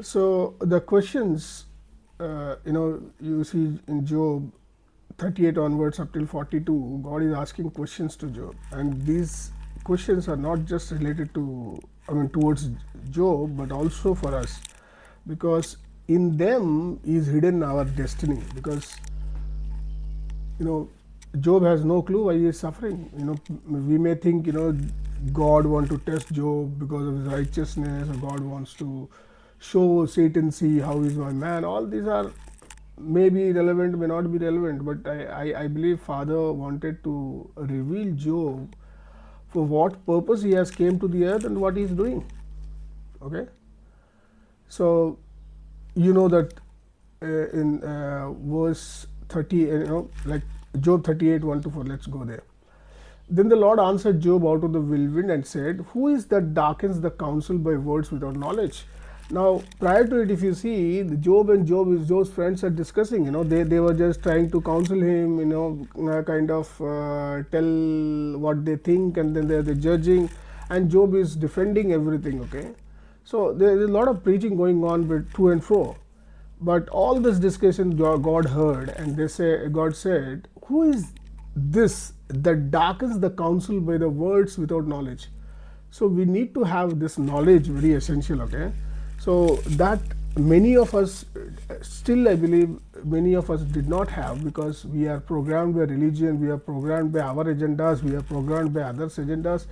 So the questions, you see in Job 38 onwards up till 42, God is asking questions to Job, and these questions are not just related to, towards Job, but also for us, because in them is hidden our destiny. Because you know Job has no clue why he is suffering. We may think, God want to test Job because of his righteousness, or God wants to show Satan, see how is my man. All these are may be relevant, may not be relevant, but I believe Father wanted to reveal Job for what purpose he has came to the earth and what he is doing. Okay, so you know that in verse 30, like Job 38 1 to 4. Let's go there. Then the Lord answered Job out of the whirlwind and said, who is that darkens the counsel by words without knowledge? Now, prior to it, if you see, Job's friends are discussing, they were just trying to counsel him, kind of tell what they think, and then they're judging, and Job is defending everything, okay? So there is a lot of preaching going on with to and fro. But all this discussion God heard, and God said, who is this that darkens the counsel by the words without knowledge? So we need to have this knowledge, very essential, okay? So that many of us, still I believe, many of us did not have, because we are programmed by religion, we are programmed by our agendas, we are programmed by others' agendas.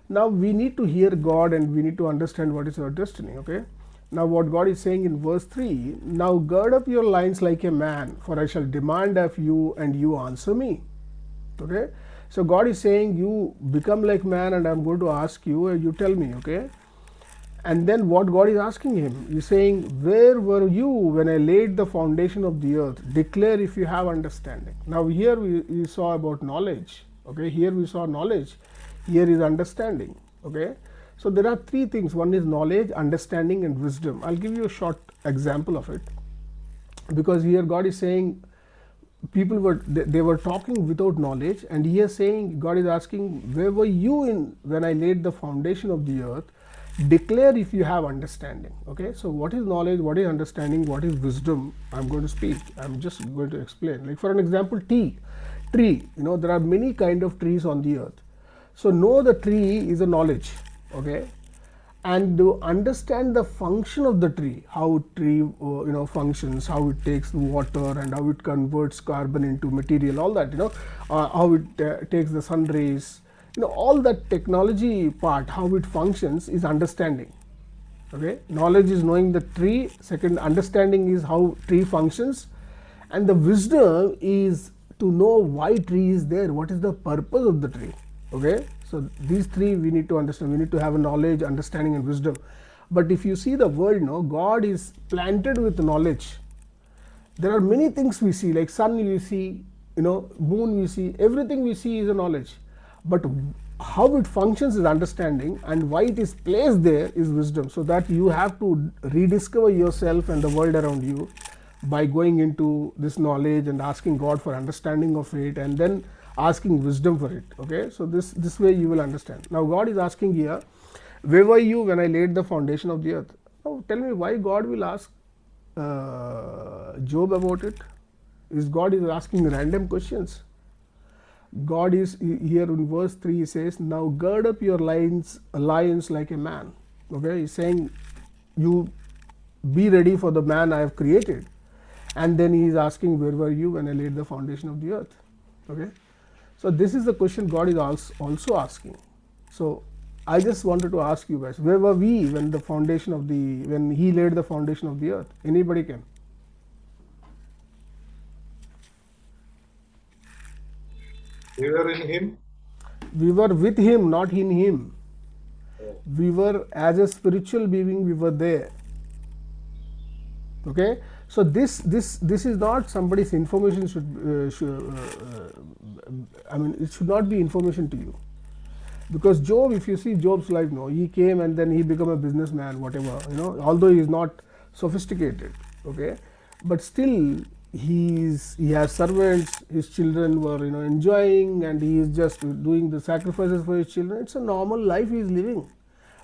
Now we need to hear God, and we need to understand what is our destiny, okay? Now what God is saying in verse 3, now gird up your loins like a man, for I shall demand of you, and you answer me. Okay, so God is saying, you become like man, and I'm going to ask you, and you tell me, okay? And then what God is asking him, he's saying, where were you when I laid the foundation of the earth? Declare if you have understanding. Now here we saw about knowledge, okay? Here we saw knowledge, here is understanding, okay? So there are three things. One is knowledge, understanding, and wisdom. I'll give you a short example of it, because here God is saying, people were talking without knowledge, and he is saying, God is asking, where were you in when I laid the foundation of the earth? Declare if you have understanding. Okay, so what is knowledge, what is understanding, what is wisdom? I'm going to speak, I'm just going to explain. Like for an example, tree, there are many kind of trees on the earth. So know the tree is a knowledge, okay? And to understand the function of the tree, how tree functions, how it takes water, and how it converts carbon into material, all that, how it takes the sun rays, all that technology part, how it functions, is understanding. Okay, knowledge is knowing the tree. Second, understanding is how tree functions, and the wisdom is to know why tree is there, what is the purpose of the tree. Okay, so these three we need to understand. We need to have a knowledge, understanding, and wisdom. But if you see the world, God is planted with knowledge. There are many things we see, like sun we see, moon we see, everything we see is a knowledge. But how it functions is understanding, and why it is placed there is wisdom. So that you have to rediscover yourself and the world around you by going into this knowledge and asking God for understanding of it, and then asking wisdom for it. Okay, so this way you will understand. Now God is asking here, where were you when I laid the foundation of the earth? Now tell me why God will ask Job about it. God is asking random questions. God is here in verse 3, he says, now gird up your loins like a man. Okay, he's saying, you be ready for the man I have created. And then he is asking, where were you when I laid the foundation of the earth? Okay, so this is the question God is also asking. So I just wanted to ask you guys, where were we when when he laid the foundation of the earth? Anybody can? We were in him. We were with him, not in him. We were, as a spiritual being, we were there. Okay, so this is not somebody's information. It should not be information to you, because Job, if you see Job's life, he came and then he became a businessman, whatever, although he is not sophisticated, okay, but still he has servants, his children were enjoying, and he is just doing the sacrifices for his children. It's a normal life he is living.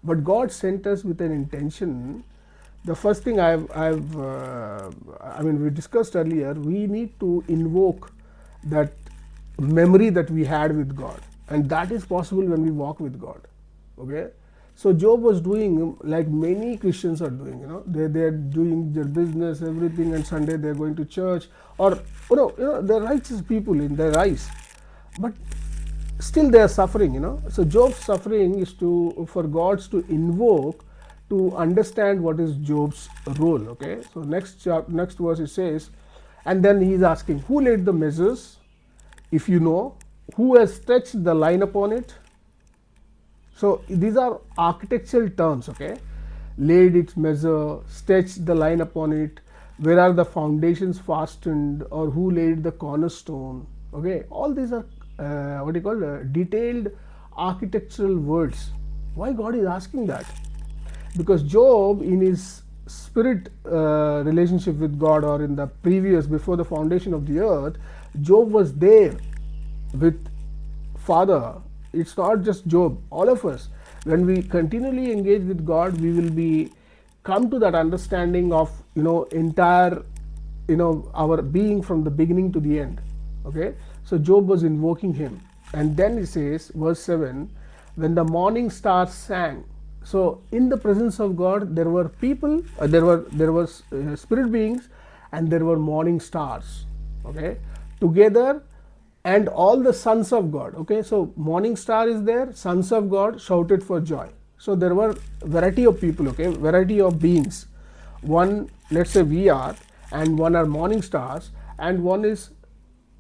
But God sent us with an intention The first thing I mean, we discussed earlier, we need to invoke that memory that we had with God, and that is possible when we walk with God. Okay, so Job was doing like many Christians are doing. They are doing their business, everything, and Sunday they are going to church, or they're righteous people in their eyes, but still they are suffering. So Job's suffering is to for gods to invoke to understand what is Job's role. Okay, so next verse it says, and then he's asking, who laid the measures, if you know, who has stretched the line upon it? So these are architectural terms. Okay, laid its measure, stretched the line upon it, where are the foundations fastened, or who laid the cornerstone? Okay, all these are what do you call detailed architectural words. Why God is asking that? Because Job, in his spirit relationship with God, or in the previous, before the foundation of the earth, Job was there with Father. It's not just Job, all of us. When we continually engage with God, we will be come to that understanding of entire our being from the beginning to the end. Okay, so Job was invoking him, and then he says, verse 7, when the morning stars sang. So in the presence of God, there were people, there was spirit beings, and there were morning stars. Okay, together, and all the sons of God. Okay, so morning star is there, sons of God shouted for joy. So there were variety of people. Okay, variety of beings. One, let's say we are, and one are morning stars, and one is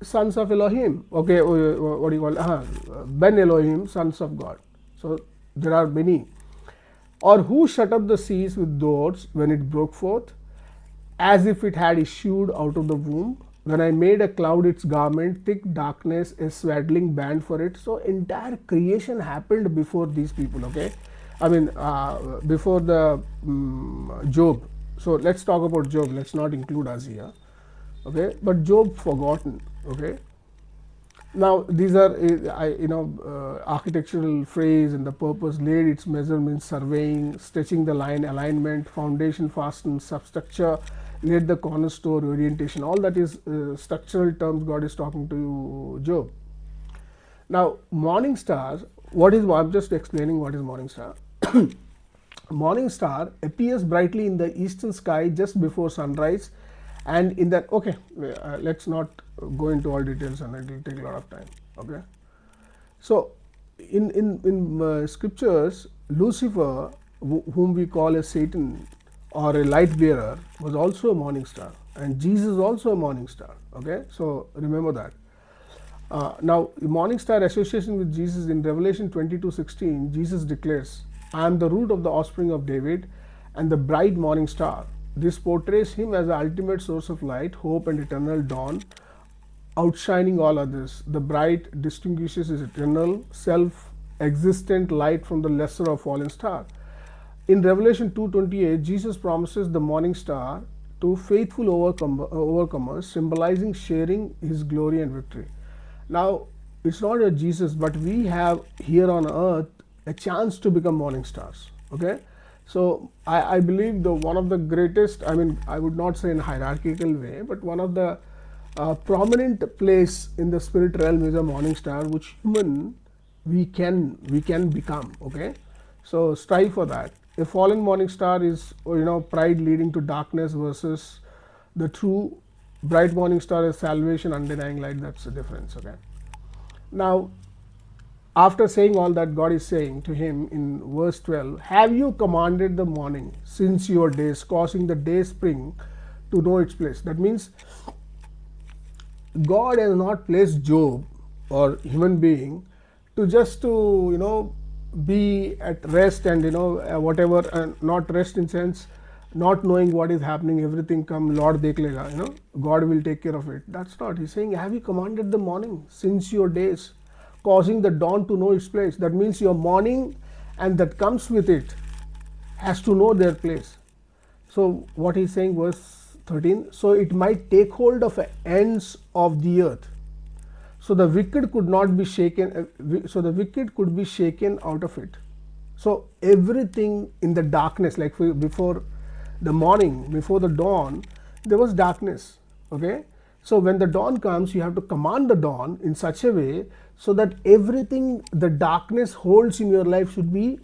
sons of Elohim. Okay, what do you call Ben Elohim, sons of God. So there are many. Or who shut up the seas with doors when it broke forth, as if it had issued out of the womb? When I made a cloud its garment, thick darkness a swaddling band for it. So entire creation happened before these people. Okay, I mean before the Job. So let's talk about Job. Let's not include us here. Okay, but Job forgotten. Okay, now these are architectural phrase, and the purpose laid its measurements, surveying, stretching the line, alignment, foundation fastened, substructure, laid the cornerstone, orientation. All that is structural terms God is talking to Job. Now morning stars, what is, I'm just explaining what is morning star. Morning star appears brightly in the eastern sky just before sunrise, and in that, okay, let's not go into all details, and it will take a lot of time. Okay, so in scriptures, Lucifer, whom we call as Satan or a light bearer, was also a morning star, and Jesus is also a morning star. Okay, so remember that. Now morning star association with Jesus, in Revelation 22:16, Jesus declares, I am the root of the offspring of David and the bright morning star. This portrays him as the ultimate source of light, hope, and eternal dawn, outshining all others. The bright distinguishes his eternal, self-existent light from the lesser of fallen star. In Revelation 2:28, Jesus promises the morning star to faithful overcomers, symbolizing sharing his glory and victory. Now, it's not a Jesus, but we have here on earth a chance to become morning stars. Okay, so I believe the one of the greatest, I mean, I would not say in hierarchical way, but one of the prominent place in the spirit realm is a morning star, which human we can become. Okay, so strive for that. A fallen morning star is pride leading to darkness, versus the true bright morning star is salvation, undenying light. That's the difference. Okay, now after saying all that, God is saying to him in verse 12, have you commanded the morning since your days, causing the day spring to know its place? That means God has not placed Job or human being to just to be at rest, and whatever, and not rest in sense not knowing what is happening, everything come Lord dekh lega, God will take care of it. That's not. He's saying, have you commanded the morning since your days, causing the dawn to know its place? That means your morning and that comes with it has to know their place. So what he's saying, verse 13, so it might take hold of ends of the earth, so the wicked could not be shaken, so the wicked could be shaken out of it. So everything in the darkness, like before the morning, before the dawn, there was darkness. Okay, so when the dawn comes, you have to command the dawn in such a way so that everything the darkness holds in your life should be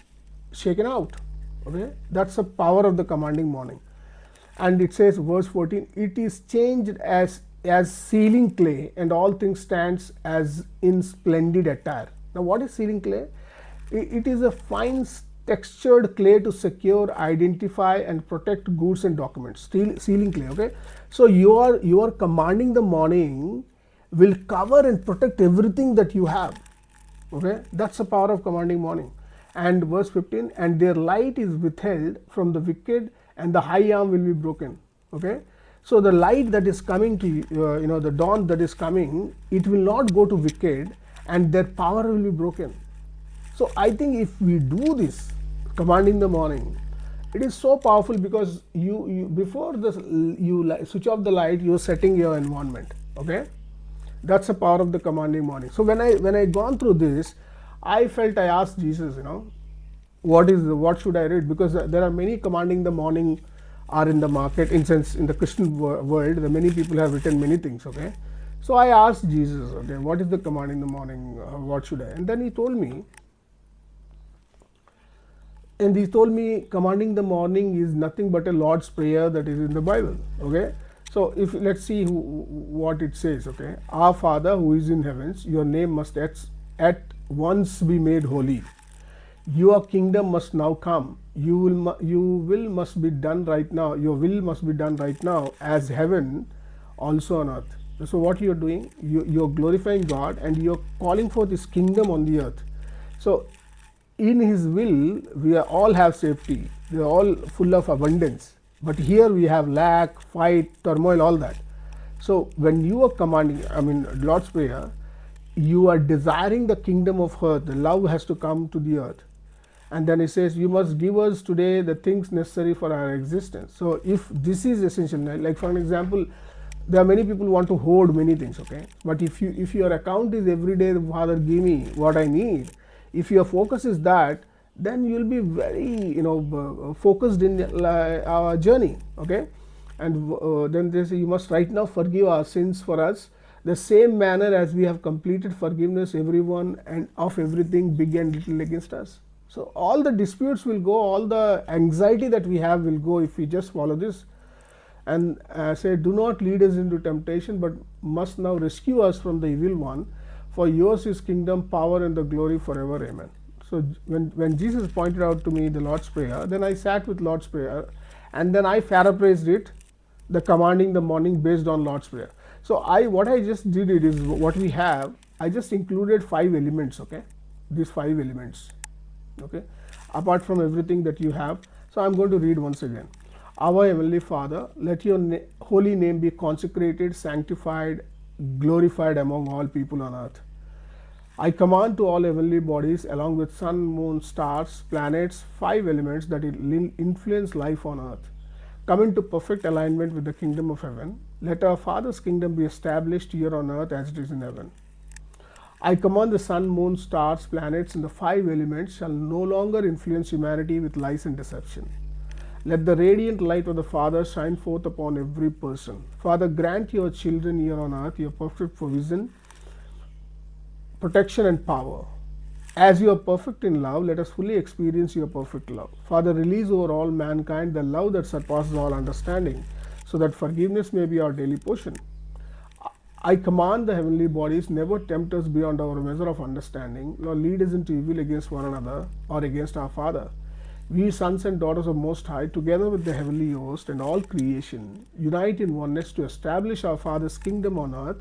shaken out. Okay, that's the power of the commanding morning. And it says, verse 14, it is changed as sealing clay, and all things stands as in splendid attire. Now what is sealing clay? It is a fine textured clay to secure, identify and protect goods and documents. Sealing clay. Okay, so you are commanding the morning will cover and protect everything that you have. Okay, that's the power of commanding morning. And verse 15, and their light is withheld from the wicked, and the high arm will be broken. Okay, so the light that is coming to you, the dawn that is coming, it will not go to wicked, and their power will be broken. So I think if we do this, commanding the morning, it is so powerful, because you before this you switch off the light, you are setting your environment. Okay, that's the power of the commanding morning. So when I gone through this, I felt, I asked Jesus, what should I read, because there are many commanding the morning are in the market, in sense in the Christian world, the many people have written many things. Okay, so I asked Jesus, okay, what is the commanding the morning, what should I, and then he told me commanding the morning is nothing but a Lord's prayer that is in the Bible. Okay, so if let's see what it says. Okay, our Father who is in heavens, your name must at once be made holy. Your kingdom must now come. You will must be done right now. Your will must be done right now, as heaven also on earth. So what you are doing, you're glorifying God, and you're calling for this kingdom on the earth. So in his will, we all have safety, we are all full of abundance, but here we have lack, fight, turmoil, all that. So when you are commanding, Lord's prayer, you are desiring the kingdom of earth, the love has to come to the earth. And then it says, you must give us today the things necessary for our existence. So if this is essential, like for an example, there are many people who want to hoard many things. Okay, but if your account is every day, Father, give me what I need, if your focus is that, then you'll be very focused in our journey. Okay, and then they say, you must right now forgive our sins for us, the same manner as we have completed forgiveness everyone and of everything big and little against us. So all the disputes will go, all the anxiety that we have will go if we just follow this. And say, do not lead us into temptation, but must now rescue us from the evil one. For yours is kingdom, power, and the glory forever. Amen. So when Jesus pointed out to me the Lord's Prayer, then I sat with Lord's Prayer, and then I paraphrased it, the commanding the morning based on Lord's Prayer. So what I just did it is what we have. I just included 5 elements. Okay, these 5 elements. Okay, apart from everything that you have. So I'm going to read once again. Our Heavenly Father, let your holy name be consecrated, sanctified, glorified among all people on earth. I command to all heavenly bodies, along with sun, moon, stars, planets, 5 elements that will influence life on earth, come into perfect alignment with the kingdom of heaven. Let our Father's kingdom be established here on earth as it is in heaven. I command the sun, moon, stars, planets, and the 5 elements shall no longer influence humanity with lies and deception. Let the radiant light of the Father shine forth upon every person. Father, grant your children here on earth your perfect provision, protection, and power. As you are perfect in love, let us fully experience your perfect love. Father, release over all mankind the love that surpasses all understanding, so that forgiveness may be our daily portion. I command the heavenly bodies never tempt us beyond our measure of understanding, nor lead us into evil against one another or against our Father. We, sons and daughters of Most High, together with the heavenly host and all creation, unite in oneness to establish our Father's kingdom on earth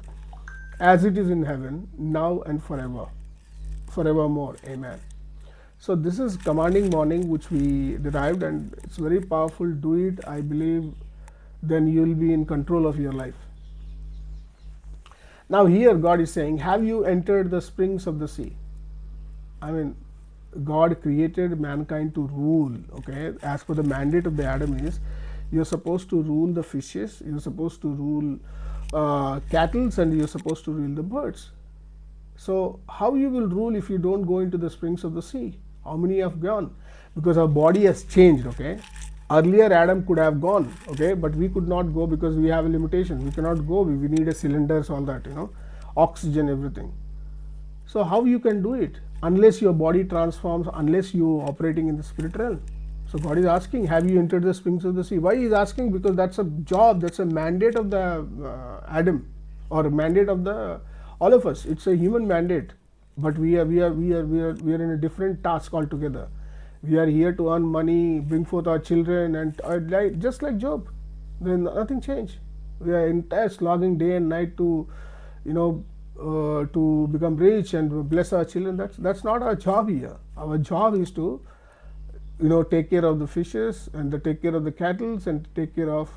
as it is in heaven, now and forever, forevermore. Amen. So this is commanding morning, which we derived, and it's very powerful. Do it, I believe, then you will be in control of your life. Now here God is saying, have you entered the springs of the sea? God created mankind to rule. Okay, as per the mandate of the Adam is, you're supposed to rule the fishes, you're supposed to rule cattle, and you're supposed to rule the birds. So how you will rule if you don't go into the springs of the sea? How many have gone? Because our body has changed. Okay, Earlier Adam could have gone, okay, but we could not go because we have a limitation. We cannot go. We need a cylinders, all that, oxygen, everything. So how you can do it unless your body transforms, unless you operating in the spirit realm? So God is asking, have you entered the springs of the sea? Why he is asking? Because that's a job, that's a mandate of the Adam, or a mandate of the all of us. It's a human mandate, but we are in a different task altogether. We are here to earn money, bring forth our children, and just like Job, then nothing changed. We are entire slogging day and night to, to become rich and bless our children. That's not our job here. Our job is to, take care of the fishes and take care of the cattle and take care of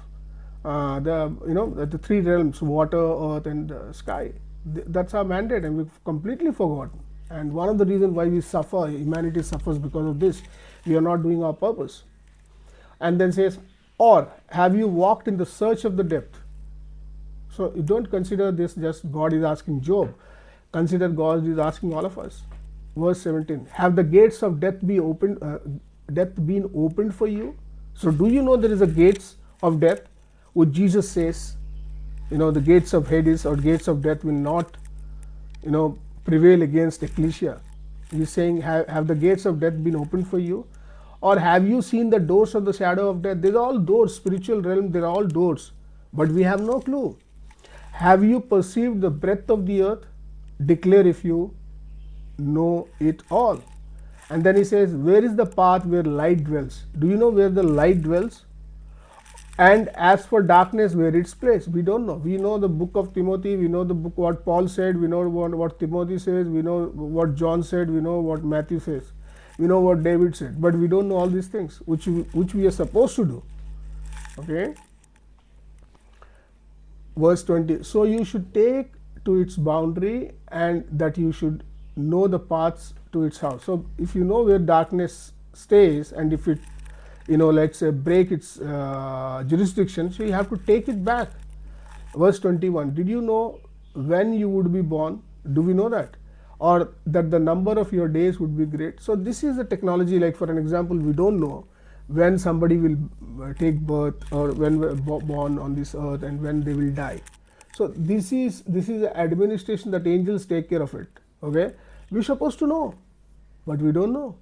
the three realms: water, earth, and sky. That's our mandate, and we've completely forgotten. And one of the reasons why we suffer, humanity suffers, because of this. We are not doing our purpose. And then says, or have you walked in the search of the depth? So you don't consider this just God is asking Job. Consider God is asking all of us. Verse 17: have the gates of death been opened for you? So do you know there is a gates of death, which Jesus says, the gates of Hades or gates of death will not, prevail against ecclesia. He's saying, have the gates of death been opened for you? Or have you seen the doors of the shadow of death? These are all doors, spiritual realm, they're all doors. But we have no clue. Have you perceived the breadth of the earth? Declare if you know it all. And then he says, where is the path where light dwells? Do you know where the light dwells? And as for darkness, where its place? We don't know. We know the book of Timothy, we know the book what Paul said, we know what Timothy says, we know what John said, we know what Matthew says, we know what David said, but we don't know all these things which we are supposed to do. Okay. Verse 20: so you should take to its boundary, and that you should know the paths to its house. So if you know where darkness stays, and if it, let's say, break its jurisdiction, so you have to take it back. Verse 21: did you know when you would be born? Do we know that? Or that the number of your days would be great? So this is a technology. Like, for an example, we don't know when somebody will take birth, or when we're born on this earth, and when they will die. So this is the administration that angels take care of it. Okay, we're supposed to know, but we don't know.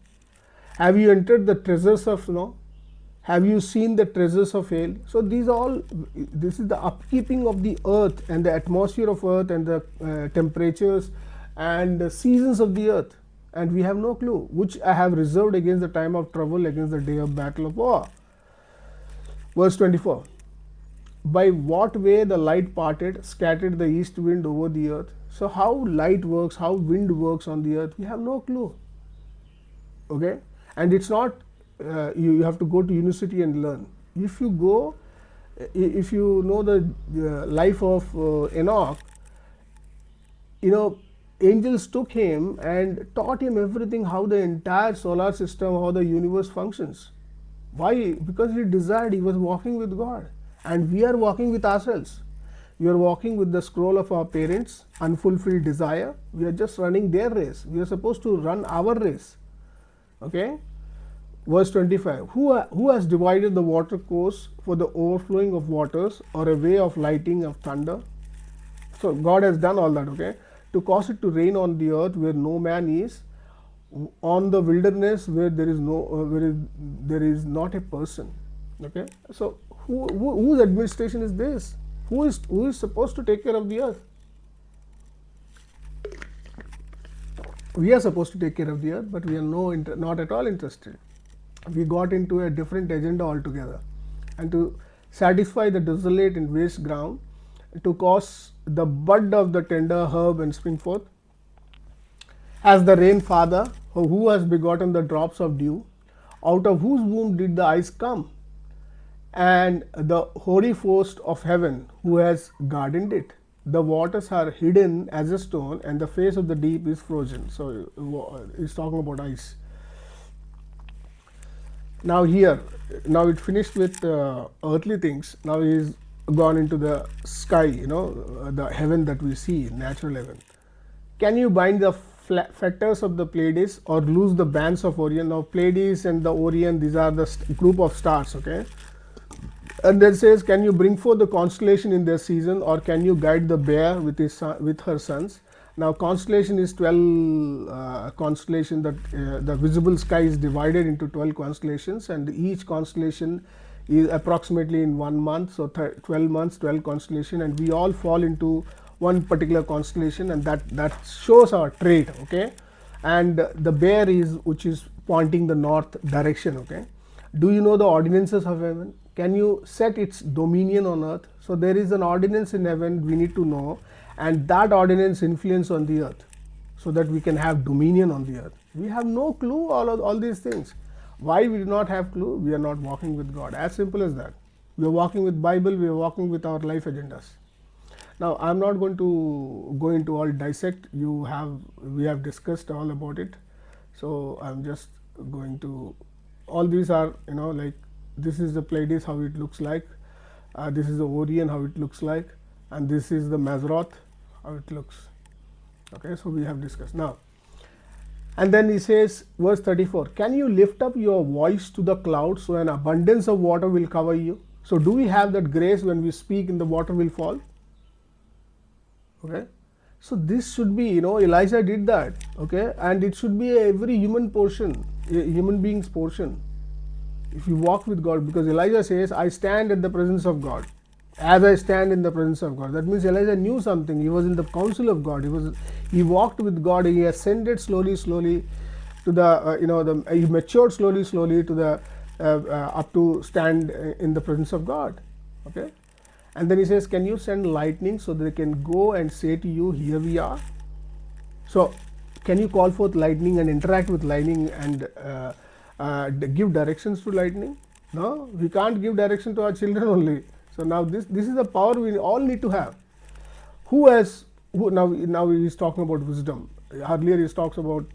Have you entered the treasures of have you seen the treasures of hell? So this is the upkeeping of the earth and the atmosphere of earth and the temperatures and the seasons of the earth, and we have no clue, which I have reserved against the time of trouble, against the day of battle of war. Verse 24: by what way the light parted, scattered the east wind over the earth. So how light works, how wind works on the earth, we have no clue. Okay, and it's not you have to go to university and learn. If you go, if you know the life of Enoch, angels took him and taught him everything, how the entire solar system, how the universe functions. Why? Because he desired, he was walking with God, and we are walking with ourselves. We are walking with the scroll of our parents, unfulfilled desire. We are just running their race. We are supposed to run our race. Okay. Verse 25: who has divided the water course for the overflowing of waters, or a way of lighting of thunder? So God has done all that, okay, to cause it to rain on the earth where no man is, on the wilderness where there is there is not a person. Okay, so whose administration is this? Who is supposed to take care of the earth? We are supposed to take care of the earth, but we are not at all interested. We got into a different agenda altogether, and to satisfy the desolate and waste ground, to cause the bud of the tender herb and spring forth, as the rain father, who has begotten the drops of dew, out of whose womb did the eyes come, and the hoary host of heaven, who has gardened it. The waters are hidden as a stone, and the face of the deep is frozen. So he's talking about ice. Now now it finished with earthly things. Now he's gone into the sky, the heaven that we see, natural heaven. Can you bind the fetters of the Pleiades or loose the bands of Orion. Now Pleiades and the Orion, these are the group of stars, okay. And then says, can you bring forth the constellation in their season, or can you guide the bear with his with her sons? Now constellation is 12 constellation, that the visible sky is divided into 12 constellations, and each constellation is approximately in 1 month, so 12 months, 12 constellation, and we all fall into one particular constellation, and that shows our trait, okay. And the bear is, which is pointing the north direction, okay. Do you know the ordinances of heaven? Can you set its dominion on earth? So there is an ordinance in heaven we need to know, and that ordinance influence on the earth, so that we can have dominion on the earth. We have no clue all these things. Why we do not have clue? We are not walking with God. As simple as that. We are walking with Bible, we are walking with our life agendas. Now I am not going to go into all dissect. We have discussed all about it. So I am just going to, all these are, like, this is the Pleiades, how it looks like, this is the Orion, how it looks like, and this is the Mazzaroth, how it looks, okay. So we have discussed now. And then he says, verse 34, can you lift up your voice to the clouds so an abundance of water will cover you? So do we have that grace when we speak and the water will fall? Okay. So this should be, Elijah did that, okay, and it should be every human being's portion. If you walk with God, because Elijah says, I stand at the presence of God, as I stand in the presence of God. That means Elijah knew something. He was in the counsel of God. He walked with God. He ascended slowly to the, he matured slowly to the, up to stand in the presence of God, okay. And then he says, can you send lightning so they can go and say to you, here we are? So can you call forth lightning and interact with lightning and give directions to lightning? No, we can't give direction to our children only. So now this is the power we all need to have. Now he is talking about wisdom. Earlier he talks about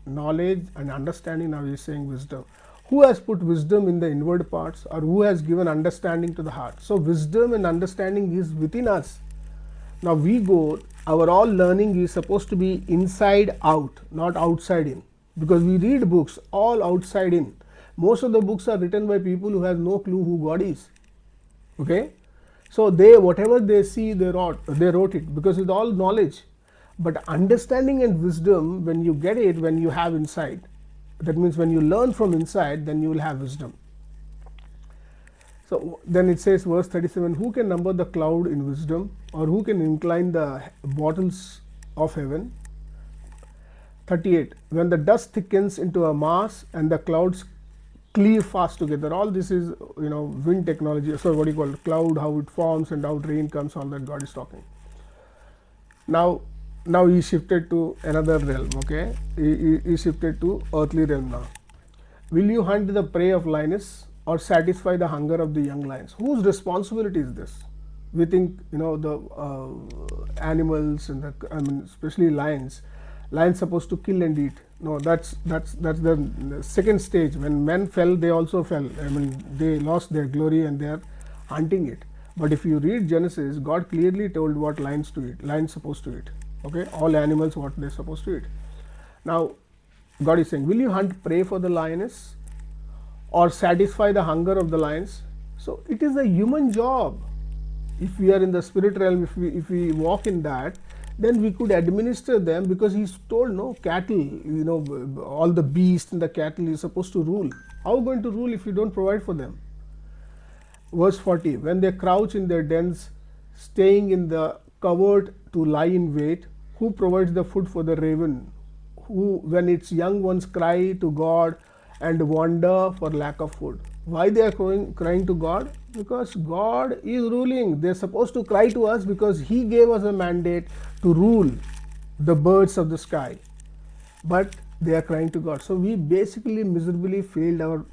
knowledge and understanding. Now he is saying wisdom. Who has put wisdom in the inward parts, or who has given understanding to the heart? So wisdom and understanding is within us. Now our all learning is supposed to be inside out, not outside in, because we read books all outside in. Most of the books are written by people who have no clue who God is, okay. So whatever they see, they wrote it, because it's all knowledge. But understanding and wisdom, when you get it, when you have inside, that means when you learn from inside, then you will have wisdom. So then it says, verse 37, who can number the cloud in wisdom, or who can incline the bottles of heaven? 38, when the dust thickens into a mass and the clouds cleave fast together. All this is, wind technology. So what do you call it? Cloud, how it forms and how rain comes, all that God is talking. Now he shifted to another realm, okay. He shifted to earthly realm now. Will you hunt the prey of lioness or satisfy the hunger of the young lions? Whose responsibility is this? We think, the animals and especially lions supposed to kill and eat. No, that's the second stage. When men fell, they also fell. They lost their glory and they are hunting it. But if you read Genesis, God clearly told what lions to eat. Lions supposed to eat. Okay, all animals what they're supposed to eat. Now God is saying, will you hunt prey for the lioness or satisfy the hunger of the lions? So it is a human job. If we are in the spirit realm, if we walk in that, then we could administer them, because he's told, no, cattle, all the beasts and the cattle is supposed to rule. How are you going to rule if you don't provide for them? Verse 40, when they crouch in their dens, staying in the covert to lie in wait, who provides the food for the raven, who, when its young ones cry to God and wander for lack of food? Why they are crying to God? Because God is ruling. They're supposed to cry to us because He gave us a mandate to rule the birds of the sky. But they are crying to God. So we basically miserably failed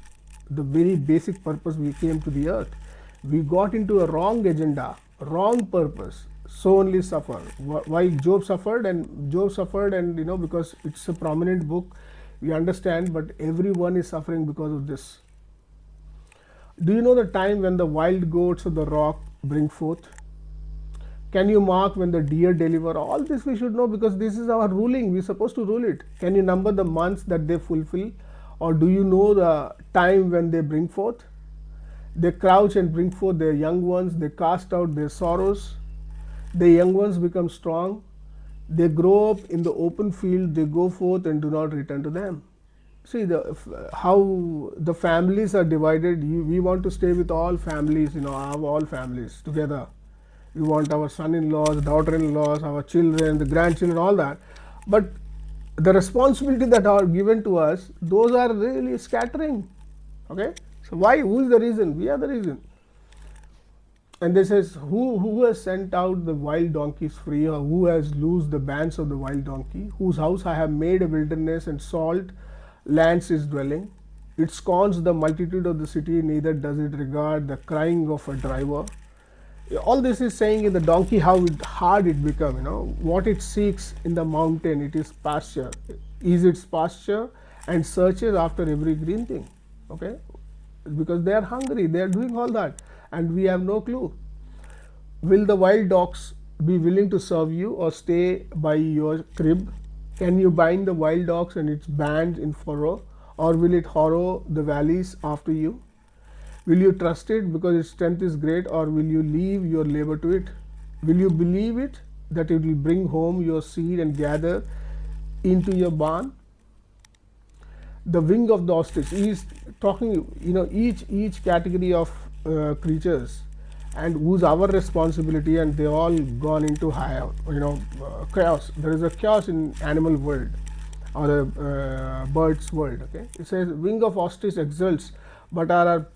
the very basic purpose we came to the earth. We got into a wrong agenda, wrong purpose. So only suffer. Why Job suffered, and because it's a prominent book, we understand, but everyone is suffering because of this. Do you know the time when the wild goats of the rock bring forth? Can you mark when the deer deliver? All this we should know because this is our ruling. We're supposed to rule it. Can you number the months that they fulfill? Or do you know the time when they bring forth? They crouch and bring forth their young ones. They cast out their sorrows. The young ones become strong. They grow up in the open field. They go forth and do not return to them. See how the families are divided. We want to stay with all families, have all families together. We want our son-in-laws, daughter-in-laws, our children, the grandchildren, all that. But the responsibility that are given to us, those are really scattering. Okay. So why? Who is the reason? We are the reason. And this says, who has sent out the wild donkeys free, or who has loosed the bands of the wild donkey, whose house I have made a wilderness and salt lands its dwelling. It scorns the multitude of the city, neither does it regard the crying of a driver. All this is saying in the donkey how hard it become, what it seeks in the mountain, it is pasture, is its pasture, and searches after every green thing. Okay, because they are hungry, they are doing all that, and we have no clue. Will the wild dogs be willing to serve you or stay by your crib? Can you bind the wild dogs and its bands in furrow, or will it harrow the valleys after you? Will you trust it because its strength is great, or will you leave your labor to it? Will you believe it that it will bring home your seed and gather into your barn? The wing of the ostrich. He is talking, each category of creatures, and who's our responsibility, and they all gone into higher, chaos. There is a chaos in animal world or a bird's world. Okay, it says wing of ostrich exults, but her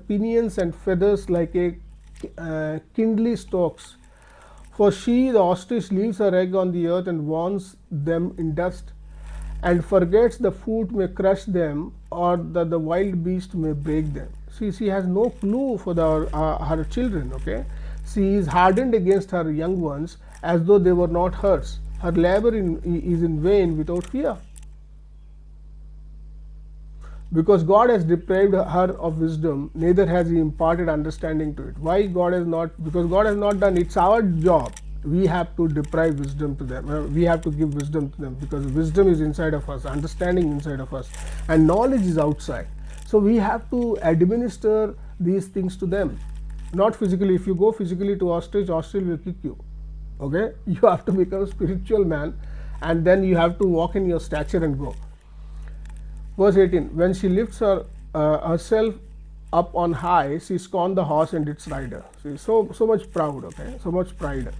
pinions and feathers like a kindly stalks. For she, the ostrich, leaves her egg on the earth and warns them in dust, and forgets the foot may crush them, or that the wild beast may break them. See, she has no clue for her children. Okay, she is hardened against her young ones as though they were not hers. Her labor is in vain without fear. Because God has deprived her of wisdom, neither has He imparted understanding to it. Why God has not? Because God has not done. It's our job. We have to deprive wisdom to them. We have to give wisdom to them, because wisdom is inside of us, understanding inside of us, and knowledge is outside. So we have to administer these things to them, not physically. If you go physically to ostrich, ostrich will kick you. Okay, you have to become a spiritual man, and then you have to walk in your stature and go. Verse 18, when she lifts herself up on high, she scorned the horse and its rider. See, so much proud, okay, so much pride.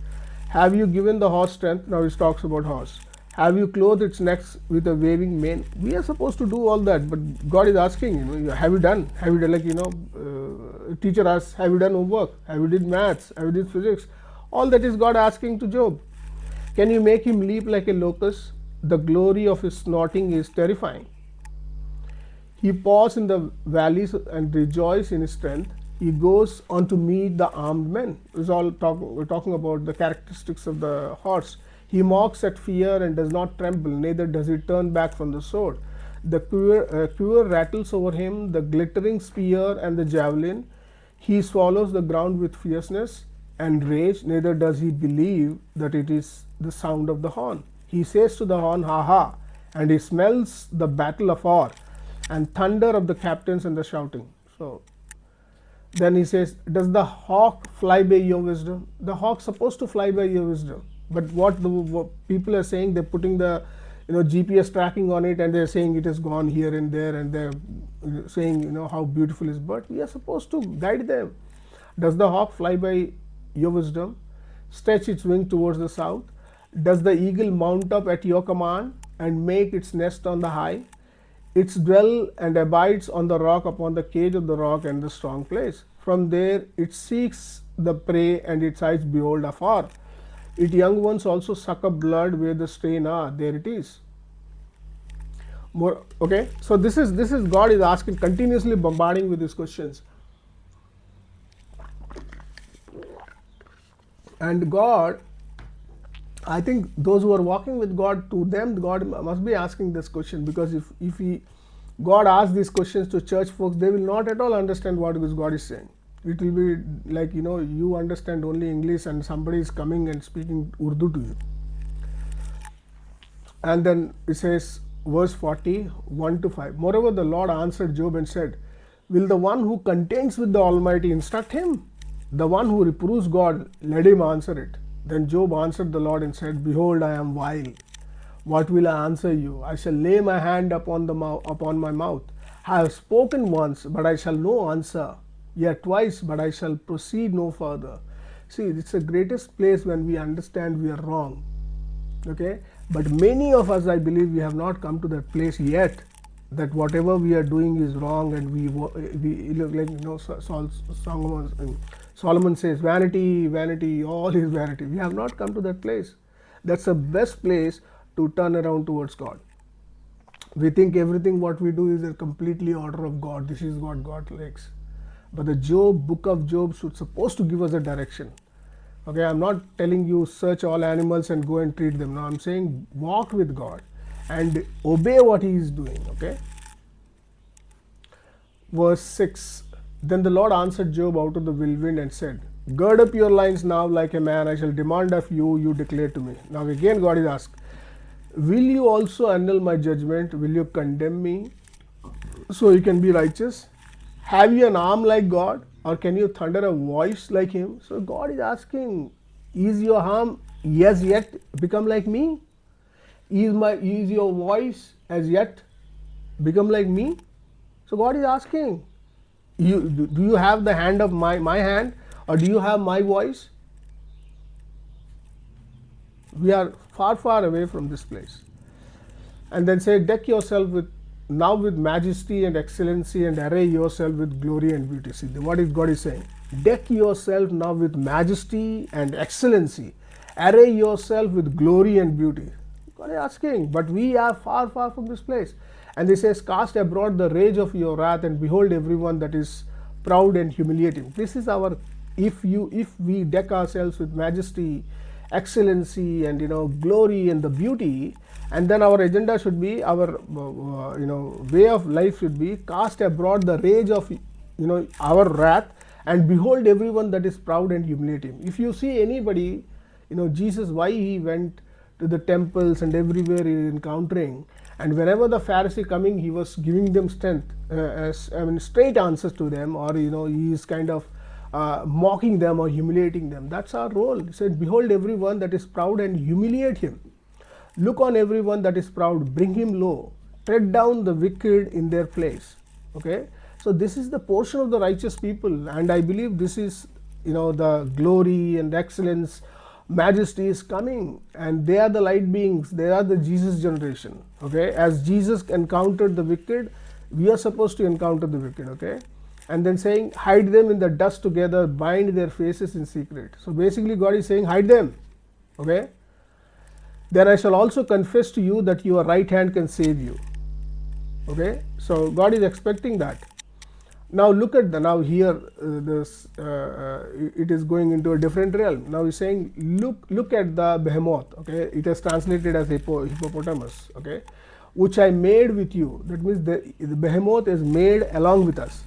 Have you given the horse strength? Now he talks about horse. Have you clothed its neck with a waving mane? We are supposed to do all that, but God is asking, have you done? Have you done, teacher asks, have you done homework? Have you did maths? Have you did physics? All that is God asking to Job. Can you make him leap like a locust? The glory of his snorting is terrifying. He paws in the valleys and rejoices in his strength. He goes on to meet the armed men. We're talking about the characteristics of the horse. He mocks at fear and does not tremble, neither does he turn back from the sword. The quiver rattles over him, the glittering spear and the javelin. He swallows the ground with fierceness and rage, neither does he believe that it is the sound of the horn. He says to the horn, ha ha, and he smells the battle afar, and thunder of the captains and the shouting. So then he says, does the hawk fly by your wisdom? The hawk's supposed to fly by your wisdom. But what people are saying, they're putting the GPS tracking on it, and they're saying it has gone here and there, and they're saying how beautiful is bird. We are supposed to guide them. Does the hawk fly by your wisdom, stretch its wing towards the south? Does the eagle mount up at your command and make its nest on the high? It dwells and abides on the rock, upon the cage of the rock and the strong place. From there it seeks the prey, and its eyes behold afar. Its young ones also suck up blood where the strain are. There it is. More, okay. So this is God is asking, continuously bombarding with these questions. And God, I think those who are walking with God, to them God must be asking this question, because if God asks these questions to church folks, they will not at all understand what God is saying. It will be like, you understand only English and somebody is coming and speaking Urdu to you. And then it says, verse 40, 1 to 5. Moreover, the Lord answered Job and said, will the one who contends with the Almighty instruct him? The one who reproves God, let him answer it. Then Job answered the Lord and said, behold, I am vile. What will I answer you? I shall lay my hand upon my mouth. I have spoken once, but I shall no answer. Yet twice, but I shall proceed no further. See, it's the greatest place when we understand we are wrong. Okay, but many of us, I believe, we have not come to that place yet, that whatever we are doing is wrong, and we look like, Solomon says, vanity, vanity, all is vanity. We have not come to that place. That's the best place to turn around towards God. We think everything what we do is a completely order of God. This is what God likes. But the book of Job should supposed to give us a direction. Okay, I'm not telling you search all animals and go and treat them. No, I'm saying walk with God and obey what He is doing. Okay. Verse 6. Then the Lord answered Job out of the whirlwind and said, gird up your loins now like a man. I shall demand of you, you declare to me. Now again God is asked, will you also annul my judgment? Will you condemn me so you can be righteous? Have you an arm like God, or can you thunder a voice like Him? So God is asking, is your arm as yet become like me? Is your voice as yet become like me? So God is asking, do you have the hand of my hand, or do you have my voice? We are far, far away from this place. And then say, deck yourself with majesty and excellency, and array yourself with glory and beauty. See, what is God is saying? Deck yourself now with majesty and excellency. Array yourself with glory and beauty. God is asking, but we are far, far from this place. And He says, cast abroad the rage of your wrath, and behold everyone that is proud and humiliating. This is our, if we deck ourselves with majesty, excellency, and glory and the beauty, and then our agenda should be, our way of life should be, cast abroad the rage of our wrath, and behold everyone that is proud and humiliating. If you see anybody, Jesus, why He went to the temples and everywhere He is encountering, and whenever the Pharisee coming, He was giving them strength, straight answers to them, or He is kind of mocking them or humiliating them. That's our role. He said, behold everyone that is proud and humiliate him. Look on everyone that is proud, bring him low, tread down the wicked in their place. Okay, so this is the portion of the righteous people, and I believe this is the glory and excellence, majesty is coming, and they are the light beings. They are the Jesus generation. Okay, as Jesus encountered the wicked, we are supposed to encounter the wicked. Okay. And then saying, hide them in the dust together, bind their faces in secret. So basically God is saying, hide them. Okay. Then I shall also confess to you that your right hand can save you. Okay. So God is expecting that. Now look at now here it is going into a different realm. Now he's saying, look at the behemoth. Okay. It is translated as hippopotamus. Okay. Which I made with you. That means the behemoth is made along with us.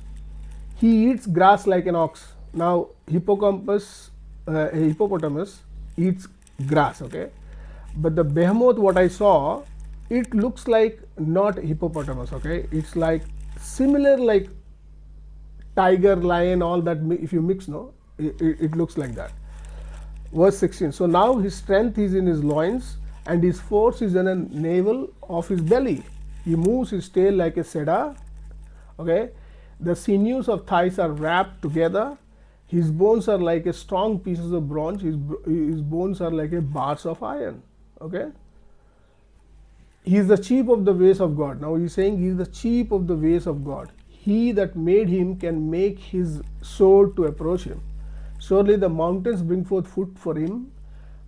He eats grass like an ox. Now hippopotamus eats grass. Okay, but the behemoth what I saw, it looks like not hippopotamus. Okay, it's like similar like tiger, lion, all that. If you mix, it looks like that. Verse 16. So now his strength is in his loins, and his force is in a navel of his belly. He moves his tail like a cedar. Okay. The sinews of thighs are wrapped together. His bones are like a strong pieces of bronze. His bones are like a bars of iron. Okay. He is the chief of the ways of God. Now he is saying he is the chief of the ways of God. He that made him can make his sword to approach him. Surely the mountains bring forth food for him,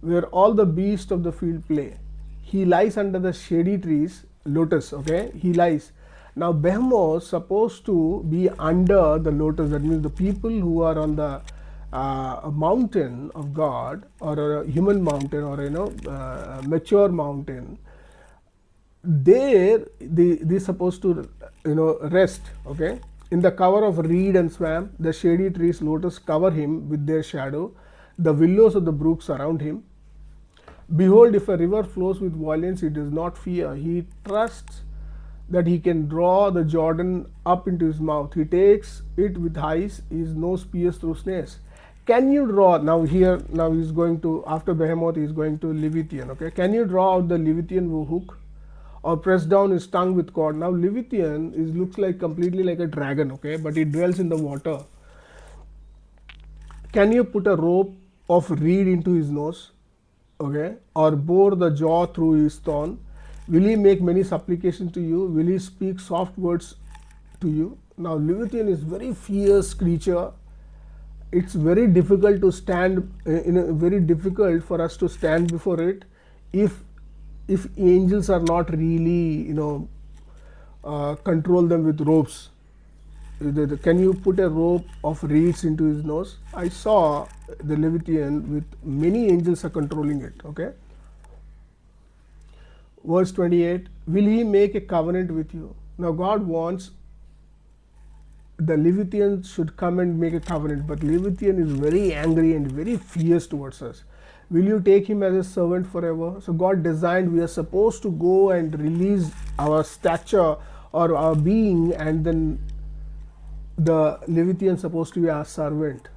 where all the beasts of the field play. He lies under the shady trees, lotus. Okay. He lies. Now behemoth supposed to be under the lotus. That means the people who are on the mountain of God, or a human mountain, or mature mountain, they supposed to rest. Okay, In the cover of reed and swamp, the shady trees lotus cover him with their shadow, the willows of the brook surround him. Behold, if a river flows with violence, he does not fear. He trusts that he can draw the Jordan up into his mouth. He takes it with eyes, his nose pierced through snares. Can you draw now here? Now he's going to, after Behemoth, he's going to Leviathan. Okay, can you draw out the Leviathan hook, or press down his tongue with cord? Now Leviathan is looks like completely like a dragon. Okay, but it dwells in the water. Can you put a rope of reed into his nose, okay, or bore the jaw through his thorn? Will he make many supplications to you? Will he speak soft words to you? Now Leviathan is very fierce creature. It's very difficult to stand very difficult for us to stand before it if angels are not really control them with ropes. Can you put a rope of reeds into his nose? I saw the Leviathan with many angels are controlling it. Okay. Verse 28, will he make a covenant with you? Now God wants the Leviathan should come and make a covenant, but Leviathan is very angry and very fierce towards us. Will you take him as a servant forever? So God designed we are supposed to go and release our stature or our being, and then the Leviathan is supposed to be our servant.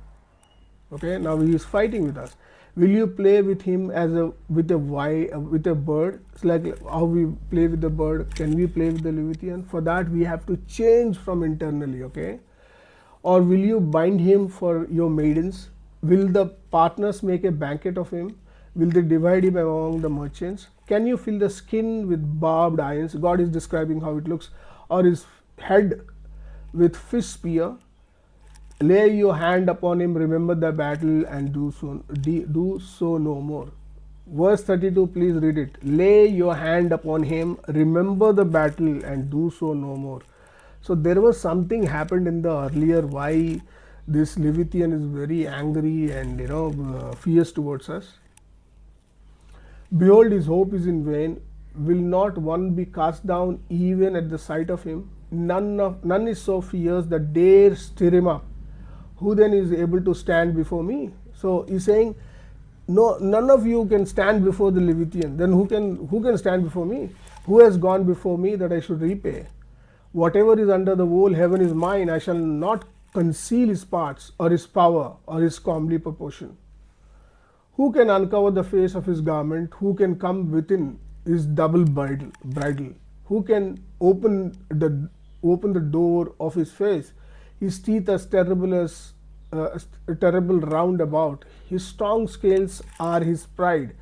Okay, now he is fighting with us. Will you play with him as with a bird? It's like how we play with the bird. Can we play with the Leviathan? For that we have to change from internally. Okay, or will you bind him for your maidens? Will the partners make a banquet of him? Will they divide him among the merchants? Can you fill the skin with barbed irons? God is describing how it looks, or his head with fish spear. Lay your hand upon him, remember the battle, and do so no more. Verse 32, please read it. Lay your hand upon him, remember the battle, and do so no more. So there was something happened in the earlier why this Leviathan is very angry and fierce towards us. Behold, his hope is in vain. Will not one be cast down even at the sight of him? None is so fierce that dare stir him up. Who then is able to stand before me? So he's saying, no, none of you can stand before the Leviathan. Then who can stand before me? Who has gone before me that I should repay? Whatever is under the whole heaven is mine. I shall not conceal his parts, or his power, or his comely proportion. Who can uncover the face of his garment? Who can come within his double bridle? Who can open the door of his face? His teeth are terrible round about. His strong scales are his pride,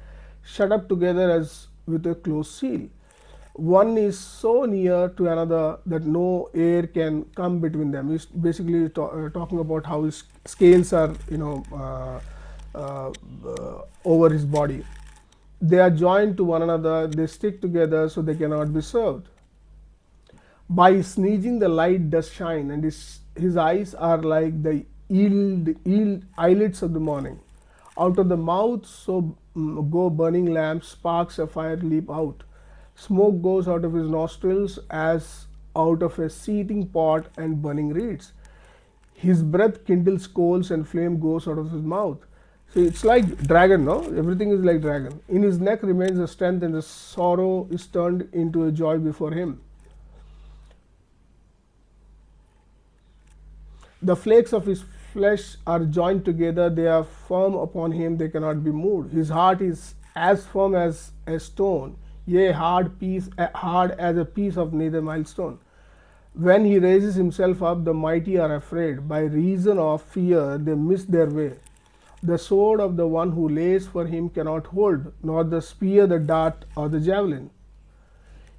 shut up together as with a close seal. One is so near to another that no air can come between them. He's basically talking about how his scales are, over his body. They are joined to one another. They stick together so they cannot be served. By sneezing, the light does shine, and his eyes are like the eyelids of the morning. Out of the mouth so go burning lamps, sparks of fire leap out. Smoke goes out of his nostrils as out of a seething pot, and burning reeds. His breath kindles coals, and flame goes out of his mouth. So it's like dragon, no? Everything is like dragon. In his neck remains the strength, and the sorrow is turned into a joy before him. The flakes of his flesh are joined together, they are firm upon him, they cannot be moved. His heart is as firm as a stone, yea, hard as a piece of nether milestone. When he raises himself up, the mighty are afraid. By reason of fear, they miss their way. The sword of the one who lays for him cannot hold, nor the spear, the dart, or the javelin.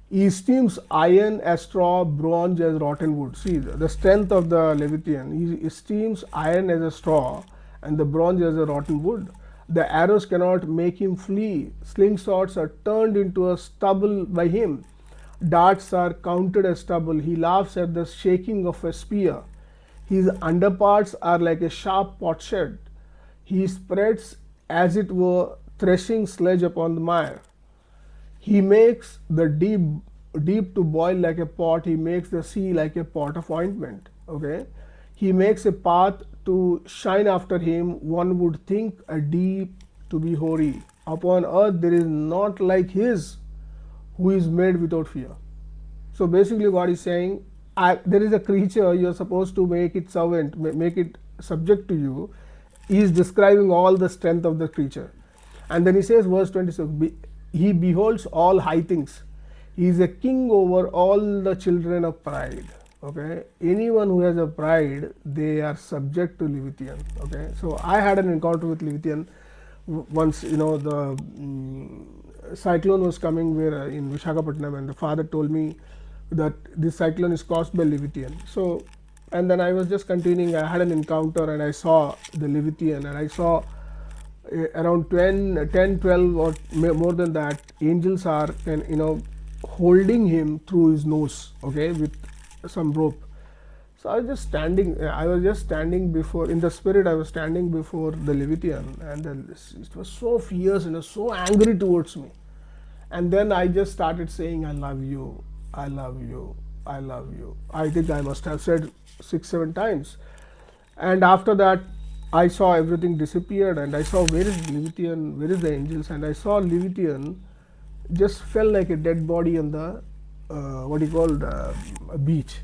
He esteems iron as straw, bronze as rotten wood. See the strength of the Leviathan. He esteems iron as a straw, and the bronze as a rotten wood. The arrows cannot make him flee. Slingshots are turned into a stubble by him. Darts are counted as stubble. He laughs at the shaking of a spear. His underparts are like a sharp potsherd. He spreads as it were threshing sledge upon the mire. He makes the deep to boil like a pot. He makes the sea like a pot of ointment. Okay, he makes a path to shine after him. One would think a deep to be hoary. Upon earth there is not like his who is made without fear. So basically, what he's saying, there is a creature you're supposed to make it servant, make it subject to you. He is describing all the strength of the creature, and then he says, verse 26, he beholds all high things. He is a king over all the children of pride. Okay, anyone who has a pride, they are subject to Leviathan. Okay, so I had an encounter with Leviathan once. The cyclone was coming where in Vishakhapatnam, and the father told me that this cyclone is caused by Leviathan. So, and then I was just continuing. I had an encounter and I saw the Leviathan, and I saw around 10, 12 or more than that, angels are holding him through his nose, okay, with some rope. So I was just standing before, in the spirit I was standing before the Leviathan, and then it was so fierce and so angry towards me. And then I just started saying, I love you, I love you, I love you. I think I must have said 6, 7 times. And after that, I saw everything disappeared, and I saw, where is Leviathan, where is the angels? And I saw Leviathan just fell like a dead body on the what you call a beach.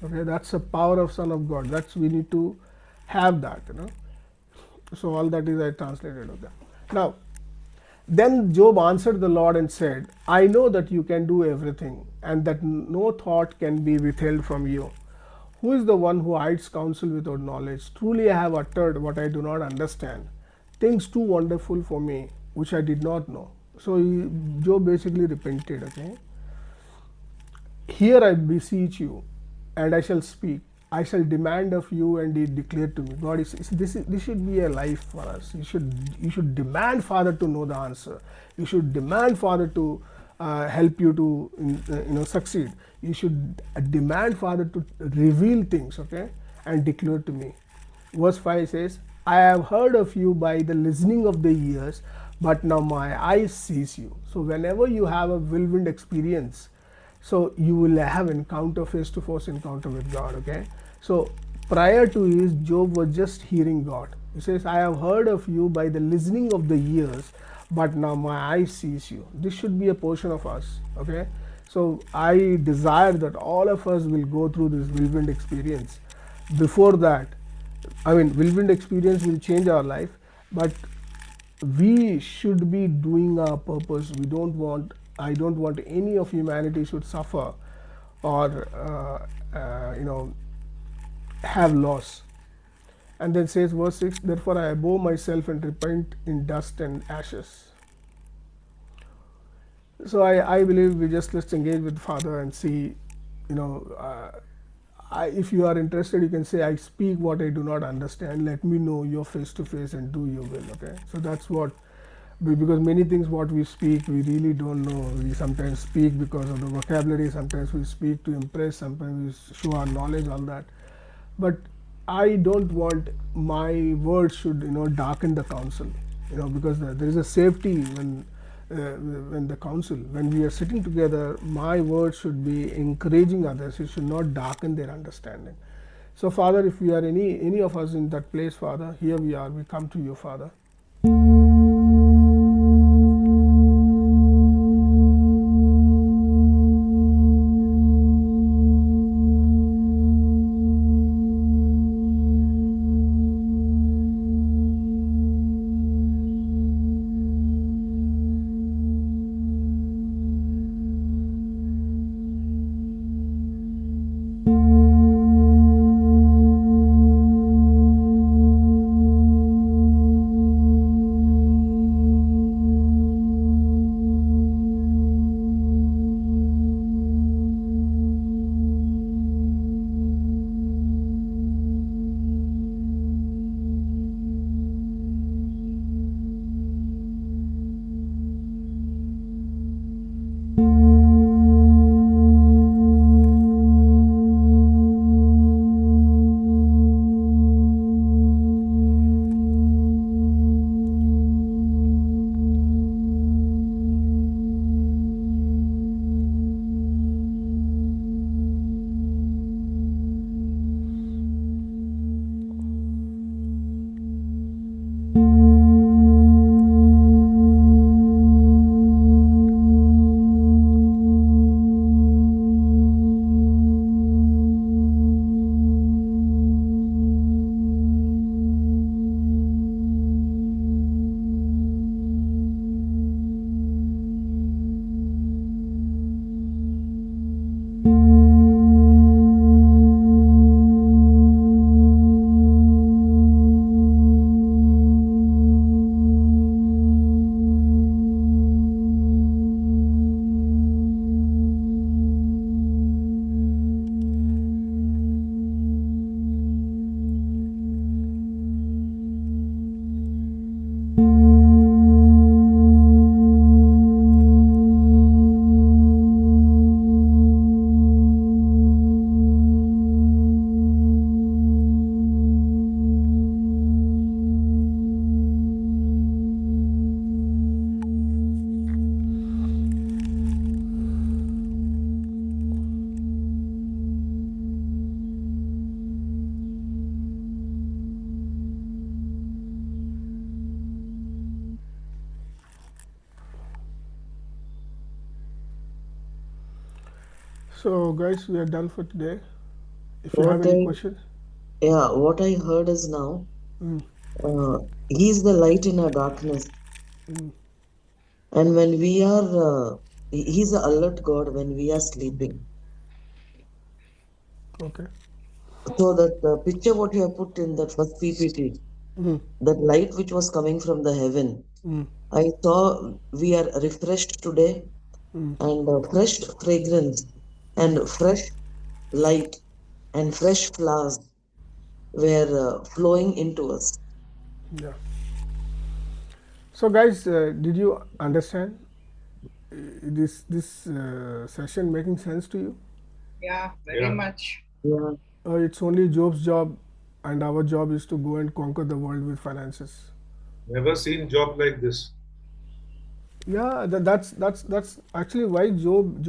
Okay, that's the power of Son of God. That's, we need to have that. So all that is I translated. Okay. Now, then Job answered the Lord and said, I know that you can do everything, and that no thought can be withheld from you. Who is the one who hides counsel without knowledge? Truly I have uttered what I do not understand, things too wonderful for me, which I did not know. So Job basically repented. Okay. Here I beseech you, and I shall speak. I shall demand of you, and he declared to me. God is this should be a life for us. You should demand Father to know the answer. You should demand Father to help you to succeed. You should demand Father to reveal things, okay, and declare to me. Verse 5 says, I have heard of you by the listening of the ears, but now my eyes sees you. So whenever you have a whirlwind experience, so you will have encounter, face to face encounter with God. Okay, so prior to his, Job was just hearing God. He says, I have heard of you by the listening of the ears, but now my eye sees you. This should be a portion of us. Okay, so I desire that all of us will go through this whirlwind experience. Before that, I mean, whirlwind experience will change our life, but we should be doing our purpose. I don't want any of humanity should suffer or have loss. And then says verse 6, therefore I bow myself and repent in dust and ashes. So I believe let's engage with Father and see, if you are interested, you can say, I speak what I do not understand. Let me know your face to face and do your will. Okay, so that's what, because many things what we speak we really don't know. We sometimes speak because of the vocabulary. Sometimes we speak to impress. Sometimes we show our knowledge, all that. But I don't want my words should darken the counsel. Because there is a safety when the council, when we are sitting together, my words should be encouraging others. It should not darken their understanding. So Father, if we are any of us in that place, Father, here we are, we come to you, Father. So, guys, we are done for today. If you have What any I, questions, yeah, what I heard is now, mm, He is the light in our darkness. mm, And when we are, He's the alert God when we are sleeping. okay, So that picture what you have put in that first PPT, mm, that light which was coming from the heaven, mm, I saw we are refreshed today mm, and fresh fragrance mm, and fresh light and fresh flowers were flowing into us. yeah. So, guys, did you understand this session making sense to you? Yeah, very Yeah. much. Yeah, It's only Job's job, and our job is to go and conquer the world with finances. Never seen job like this. Yeah, that's actually why Job,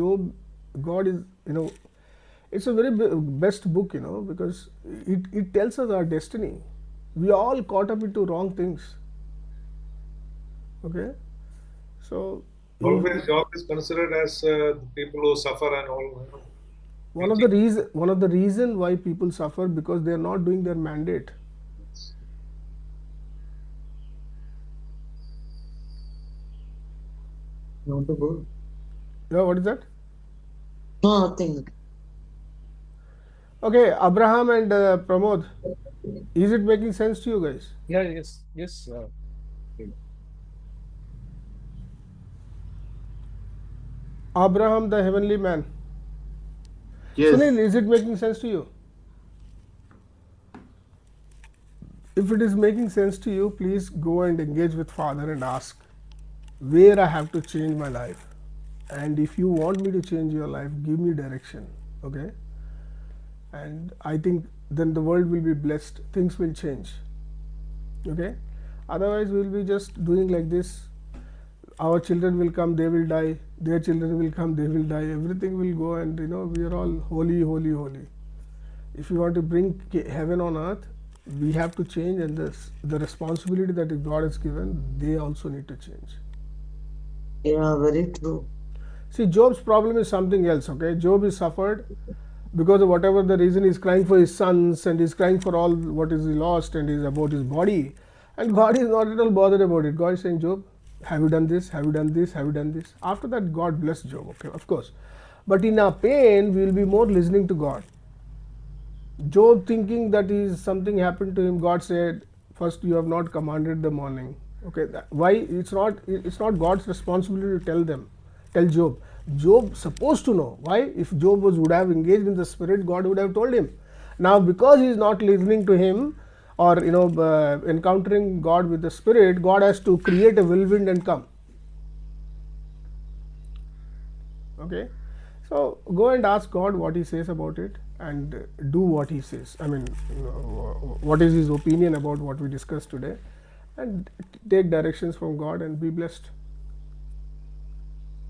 God is, it's a very best book, because it tells us our destiny. We are all caught up into wrong things. Okay, so Always job is considered as the people who suffer and all. Teaching. one of the reason why people suffer because they are not doing their mandate. you want to go? Yeah, what is that? No, nothing. Okay, Abraham and Pramod, is it making sense to you guys? Yeah, yes, yes. Abraham, the heavenly man. Yes. Sunil, is it making sense to you? If it is making sense to you, please go and engage with Father and ask where I have to change my life. And if you want me to change your life, give me direction. Okay? And I think then the world will be blessed, things will change. Okay? Otherwise, we'll be just doing like this. Our children will come, they will die. Their children will come, they will die. Everything will go, and we are all holy, holy, holy. If you want to bring heaven on earth, we have to change, and the responsibility that God has given, they also need to change. Yeah, very true. See, Job's problem is something else. Okay, Job is suffered because of whatever the reason. He's crying for his sons, and he's crying for all what is he lost, and is about his body, and God is not at all bothered about it. God is saying, Job, have you done this? Have you done this? Have you done this? After that, God bless Job. Okay, of course, but in our pain, we will be more listening to God. Job thinking that is something happened to him. God said, "First, you have not commanded the morning." Okay, why it's not God's responsibility to tell them, tell Job. Job supposed to know. Why? If Job would have engaged in the Spirit, God would have told him. Now, because he is not listening to him, or encountering God with the Spirit, God has to create a whirlwind and come. Okay, so go and ask God what he says about it, and do what he says. I mean, what is his opinion about what we discussed today, and take directions from God and be blessed.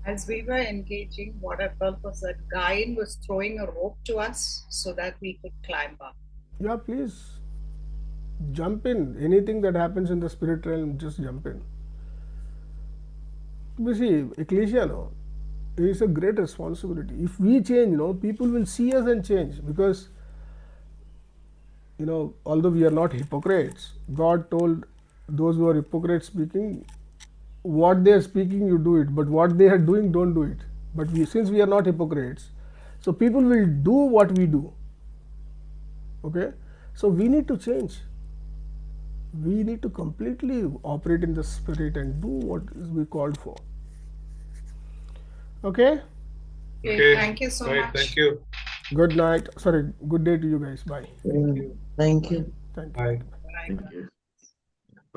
As we were engaging, what I felt was that Gain was throwing a rope to us so that we could climb up. Yeah, please jump in. Anything that happens in the spirit realm, just jump in. You see, ecclesia, no, it is a great responsibility. If we change, people will see us and change, because although we are not hypocrites, God told those who are hypocrites speaking, what they are speaking, you do it, but what they are doing, don't do it. But since we are not hypocrites, so people will do what we do. Okay, so we need to change. We need to completely operate in the spirit and do what is we called for. Okay. Okay, thank you so Right. much. Thank you. Good night. Sorry. Good day to you guys. Bye. Yeah, thank you. Thank you. Bye. Bye. Thank you.